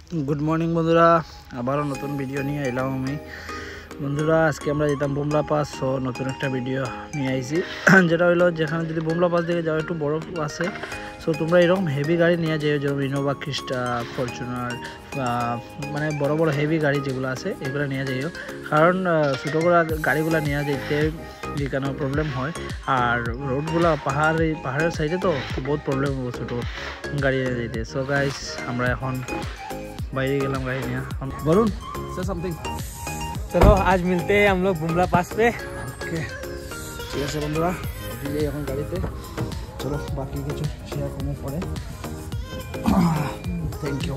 good morning बंधुरा आबारो नतून video नहीं आइलाम आमी बंधुरा आज के जेताम बुमला पास सो नतून एक भिडियो नहीं आईसी जेटा हलो जेखाने जो बुमला पास दिखे जाओ एक बरफ आछे सो तुम्हारा एरकम हेवी गाड़ी नहीं जाओ जो इनोवा क्रिस्टा फर्चुनार माने बड़ो बड़ो हेवी गाड़ी जेगुलो आछे एगुलो निये जाइओ कारण छोटो गाड़ीगुलो निये जेते एखाने प्रब्लेम है और रोडगुलो पहाड़ेर साइडे तो बहुत प्रब्लेम हो छोटो गाड़ी निये जेते सो गाइस आमरा एखन বাইরে গেলাম গাড়ি নিয়ে বলুন से समथिंग चलो आज मिलते हैं हम लोग बुमला पास पे ओके ঠিক আছে বন্ধুরা যাই এখন গাড়িতে চলো বাকি কিছু শেয়ার করব পরে থ্যাংক ইউ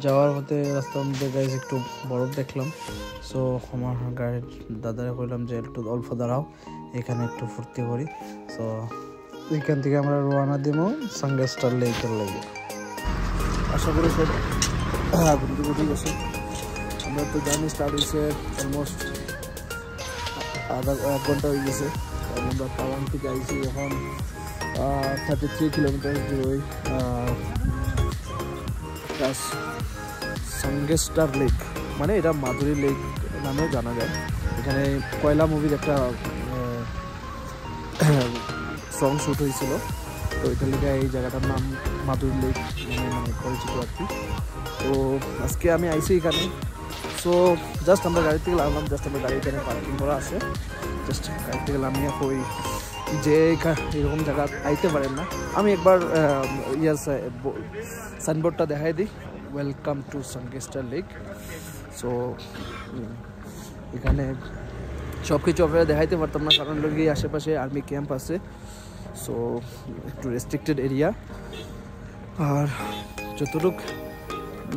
যাওয়ার পথে রাস্তার মধ্যে গাইস একটু বরফ দেখলাম সো আমার গাড়ির দাদারে কইলাম যে একটু অল্প দাঁড়াও এখানে একটু ফুর্তি করি সো এখান থেকে আমরা রওনা দেবো সাঙ্গেস্টার লেকের লাগে আশা করি সব বুঝতে গেছে আমরা তো জার্নি স্টার্ট হয়েছে অলমোস্ট এক ঘন্টা হয়ে গেছে আমরা টাওয়াং থেকে আইছি এখন 33 কিলোমিটার দূরে সাঙ্গেস্টার লেক মানে এটা মাধুরী লেক নামেও জানা যায় এখানে কয়লা মুভির একটা সং শ্যুট হয়েছিল তো ওইটার লেগে এই জায়গাটার নাম মাধুরী লেক মানে পরিচিত আর কি তো আজকে আমি আইসি এখানে সো জাস্ট আমরা গাড়ি থেকে নামলাম জাস্ট আমরা গাড়ি এখানে পার্কিং করা আছে জাস্ট গাড়ি থেকে নামিয়ে কই যে এরকম জায়গা আইতে পারেন না আমি একবার ইয়ার সাইনবোর্ডটা দেখাই দিই ওয়েলকাম টু সাঙ্গেস্টার লেক সো এখানে সব কিছু আপনারা দেখাইতে পারতাম না কারণ লোক আশেপাশে আর্মি ক্যাম্প আছে সো একটু রেস্ট্রিক্টেড এরিয়া আর যতটুক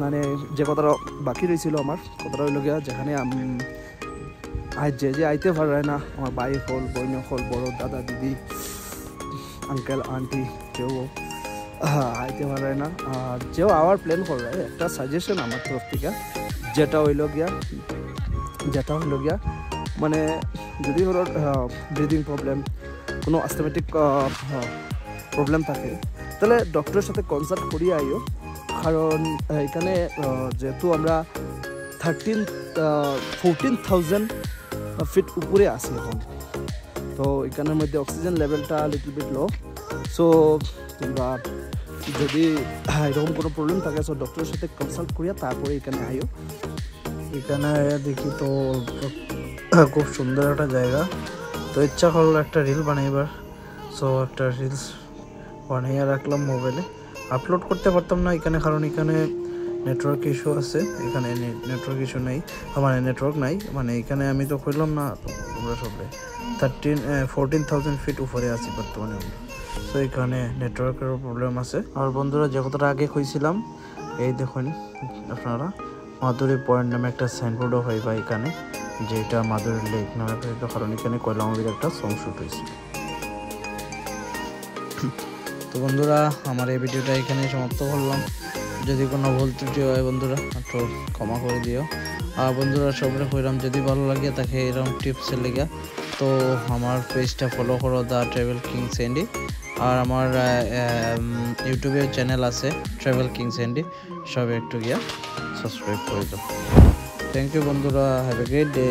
মানে যে কথাটা বাকি রয়েছিল আমার কথাটা হইল গিয়া যেখানে যে আইতে পারে না আমার ভাই হল বইন হল বড় দাদা দিদি আঙ্কেল আন্টি কেউ আইতে পারে না আর যেও আওয়ার প্ল্যান করবে একটা সাজেশন আমার তরফ থেকে যেটা হইল গিয়া মানে যদি ওর ব্রিদিং প্রবলেম কোনো অ্যাস্থমেটিক প্রবলেম থাকে তাহলে ডক্টরের সাথে কনসাল্ট করিয়ে আইও কারণ এখানে যেহেতু আমরা 14,000 ফিট উপরে আছি এখন তো এখানের মধ্যে অক্সিজেন লেভেলটা লিটল বিট লো সো তোমরা যদি এরকম কোনো প্রবলেম থাকে সো ডক্টরের সাথে কনসাল্ট করিয়া তারপরে এখানে আইও এখানে দেখি তো খুব সুন্দর একটা জায়গা তো ইচ্ছা করলো একটা রিল বানাইবার সো একটা রিলস বানাইয়া রাখলাম মোবাইলে আপলোড করতে পারতাম না এখানে কারণ এখানে নেটওয়ার্ক ইস্যু আছে এখানে নেটওয়ার্ক ইস্যু নেই মানে নেটওয়ার্ক নাই মানে এখানে আমি তো করলাম না আমরা সবাই 14,000 ফিট উপরে আছি বর্তমানে আমরা সো এখানে নেটওয়ার্কের প্রবলেম আছে আর বন্ধুরা যে কথাটা আগে কইছিলাম এই দেখুন আপনারা মাধুরী পয়েন্ট নামে একটা সাইনবোর্ডও পাইবা এখানে যেটা মাধুরী লেক নামে পরিচিত কারণ এখানে কয়লা মুভির একটা সং শ্যুট হয়েছিল তো বন্ধুরা আমার এই ভিডিওটা এখানে সমাপ্ত করলাম যদি কোনো ভুল ত্রুটি হয় বন্ধুরা একটু ক্ষমা করে দিও আর বন্ধুরা সবরে কইলাম যদি ভালো লাগে তাকে এরকম টিপসের লেগে তো আমার পেজটা ফলো করো দ্য ট্রাভেল কিং স্যান্ডি আর আমার ইউটিউবে চ্যানেল আছে ট্রাভেল কিং স্যান্ডি সব একটু গিয়া সাবস্ক্রাইব করে দাও থ্যাংক ইউ বন্ধুরা হ্যাভ এ গ্রেট ডে